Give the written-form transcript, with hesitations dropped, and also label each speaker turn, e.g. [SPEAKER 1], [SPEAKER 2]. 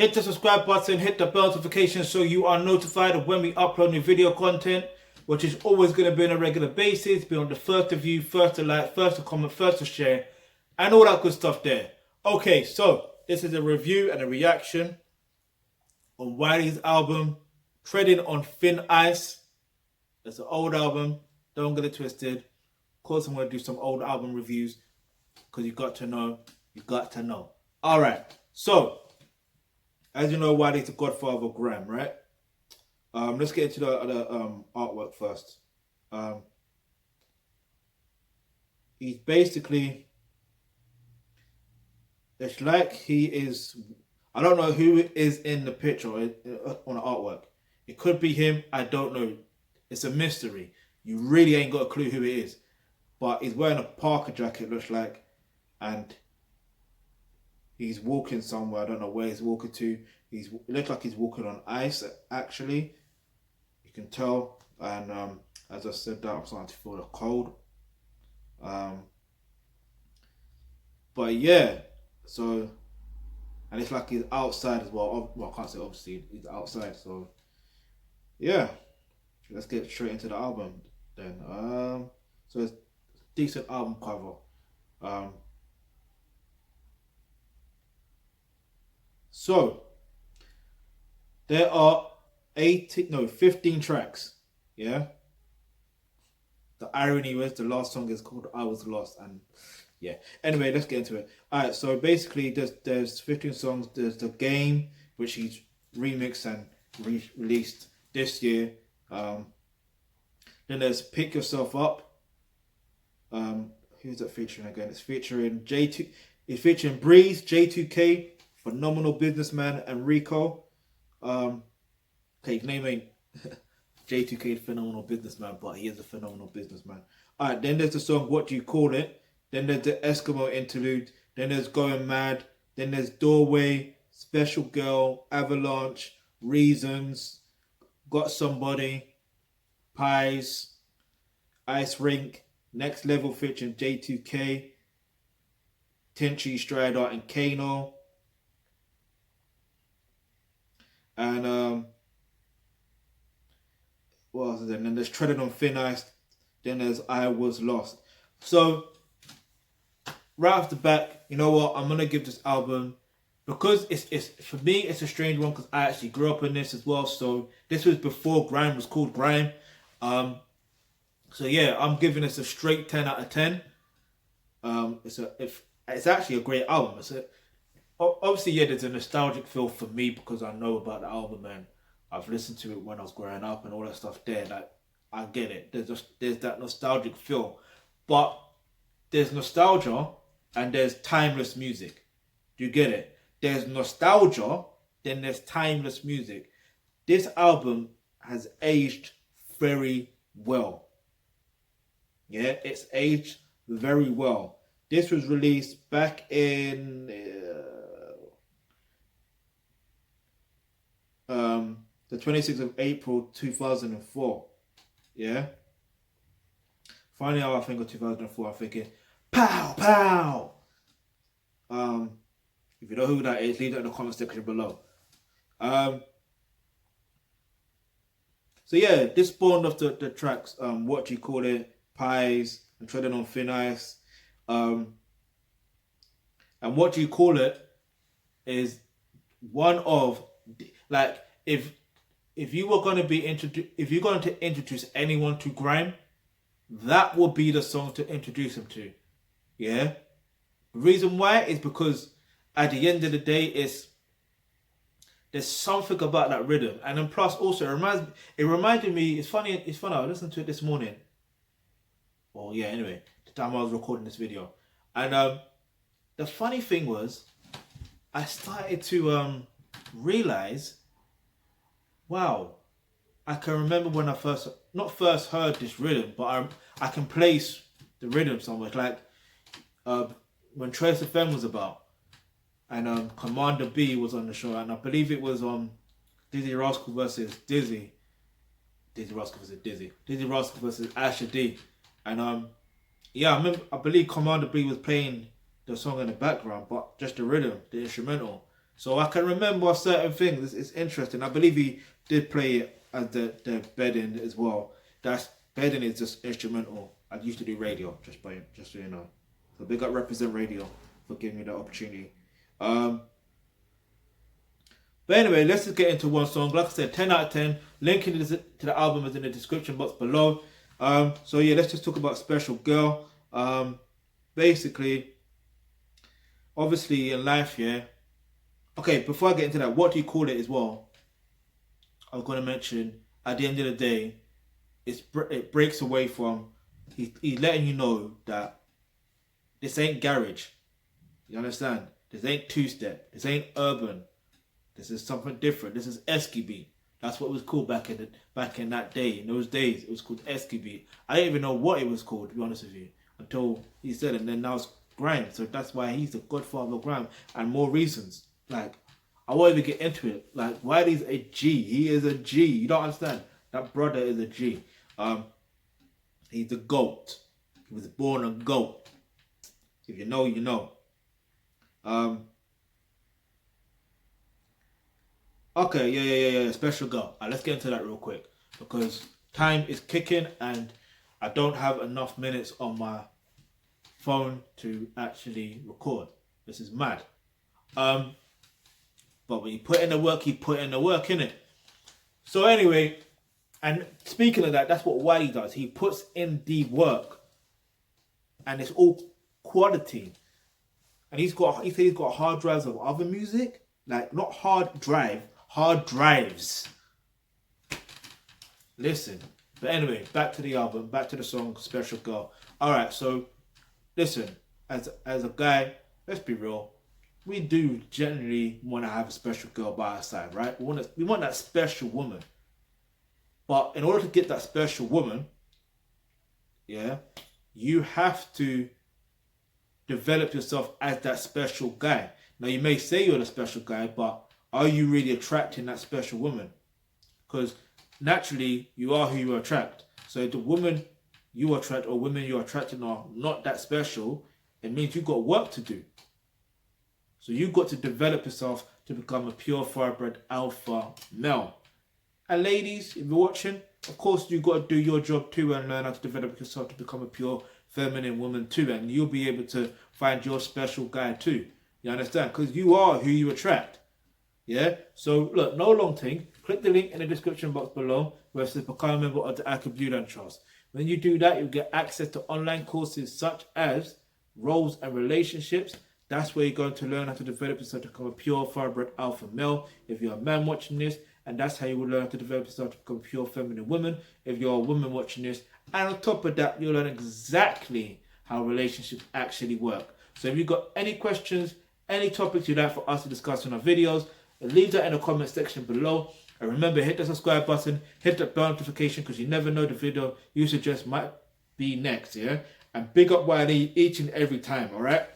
[SPEAKER 1] Hit the subscribe button, hit the bell notification so you are notified of when we upload new video content, which is always going to be on a regular basis. Be on the first to view, first to like, first to comment, first to share, and all that good stuff there. Okay, so this is a review and a reaction on Wiley's album, Treddin on Thin Ice. It's an old album. Don't get it twisted. Of course, I'm going to do some old album reviews because you got to know. You got to know. All right, so as you know, Wiley's the godfather of grime, right? Let's get into the artwork first. He's basically, it's like he is, I don't know who is in the picture on the artwork. It could be him, I don't know. It's a mystery. You really ain't got a clue who it is. But he's wearing a Parker jacket, looks like, and he's walking somewhere. I don't know where he's walking to. It looks like he's walking on ice, actually. You can tell. And as I said that, I'm starting to feel the cold. But yeah, so, and it's like he's outside as well. Well, I can't say obviously, he's outside. So yeah, let's get straight into the album then. So it's a decent album cover. So there are 15 tracks. Yeah. The irony was the last song is called "I Was Lost," and yeah. Anyway, let's get into it. All right. So basically, there's 15 songs. There's the game, which he's remixed and released this year. Then there's "Pick Yourself Up." Who's that featuring again? It's featuring J2. It's featuring Breeze, J2K, Phenomenal Businessman, and Rico. Okay, his name ain't J2K Phenomenal Businessman, but he is a phenomenal businessman. Alright, then there's the song What Do You Call It? Then there's the Eskimo interlude. Then there's Going Mad. Then there's Doorway, Special Girl, Avalanche, Reasons, Got Somebody, Pies, Ice Rink, Next Level featuring J2K, Tenchi, Strider, and Kano. And what else is there? And then there's Treddin on Thin Ice. Then there's I Was Lost. So right off the bat, you know what? I'm gonna give this album, because it's for me it's a strange one because I actually grew up in this as well. So this was before grime was called grime. So yeah, I'm giving this a straight 10 out of 10. It's actually a great album. Obviously, yeah, there's a nostalgic feel for me because I know about the album and I've listened to it when I was growing up and all that stuff there. Like, I get it. There's that nostalgic feel. But there's nostalgia and there's timeless music. Do you get it? There's nostalgia, then there's timeless music. This album has aged very well. Yeah, it's aged very well. This was released back in the 26th of April 2004. Yeah. Finally, I think of 2004, I'm thinking, pow, pow. If you know who that is, leave that in the comment section below. So yeah, this spawned off the tracks, What Do You Call It, Pies, and Treading on Thin Ice. And What Do You Call It is one of, like, if you were going to be if you're going to introduce anyone to grime, that would be the song to introduce them to. Yeah. The reason why is because at the end of the day, there's something about that rhythm, and then plus also it reminded me. It's funny. I listened to it this morning. Oh yeah. Anyway, the time I was recording this video, and the funny thing was, I started to realize, wow, I can remember when I not first heard this rhythm, but I can place the rhythm somewhere. It's like when Trace FM was about, and Commander B was on the show, and I believe it was Dizzy Rascal versus Dizzy. Dizzy Rascal versus Dizzy. Dizzy Rascal versus Asher D. And yeah, I believe Commander B was playing the song in the background, but just the rhythm, the instrumental. So I can remember certain things. It's interesting. I believe he did play it as the bedding as well. That's bedding is just instrumental. I used to do radio, just so you know. So big up Represent Radio for giving me that opportunity. But anyway, let's just get into one song. Like I said, 10 out of 10. Link to the album is in the description box below. So yeah, let's just talk about Special Girl. Basically, obviously in life, yeah. Okay, before I get into that, what do you call it as well? I was going to mention, at the end of the day, it breaks away from, he's letting you know that this ain't garage. You understand? This ain't two-step. This ain't urban. This is something different. This is Esky beat. That's what it was called back in that day. In those days, it was called Esky beat. I didn't even know what it was called, to be honest with you, until he said it. And then now it's grime. So that's why he's the godfather of grime. And more reasons. Like, I won't even get into it. Like, Wiley's a G. He is a G. You don't understand. That brother is a G. He's the GOAT. He was born a GOAT. If you know, you know. Okay, yeah. Special Girl. Let's get into that real quick because time is kicking and I don't have enough minutes on my phone to actually record. This is mad. But when you put in the work, you put in the work, innit? So anyway, and speaking of that, that's what Wiley does. He puts in the work, and it's all quality. And he said he's got hard drives of other music, like not hard drive. Hard drives. Listen. But anyway, back to the album, back to the song Special Girl. Alright, so listen, as a guy, let's be real. We do generally want to have a special girl by our side, right? We want that special woman. But in order to get that special woman, yeah, you have to develop yourself as that special guy. Now you may say you're the special guy, but are you really attracting that special woman? Because naturally, you are who you attract. So if the woman you attract or women you're attracting are not that special, it means you've got work to do. So you've got to develop yourself to become a pure thoroughbred alpha male. And ladies, if you're watching, of course you've got to do your job too and learn how to develop yourself to become a pure feminine woman too. And you'll be able to find your special guy too. You understand? Because you are who you attract. Yeah, so look, no long thing. Click the link in the description box below where it says become a member of the Aka Blue Land Trust. When you do that, you'll get access to online courses such as roles and relationships. That's where you're going to learn how to develop yourself to become a pure thoroughbred alpha male if you're a man watching this, and that's how you will learn how to develop yourself to become a pure feminine woman if you're a woman watching this. And on top of that, you'll learn exactly how relationships actually work. So if you've got any questions, any topics you'd like for us to discuss in our videos, leave that in the comment section below. And remember, hit the subscribe button, hit the bell notification because you never know the video you suggest might be next, yeah? And big up Wiley each and every time, alright?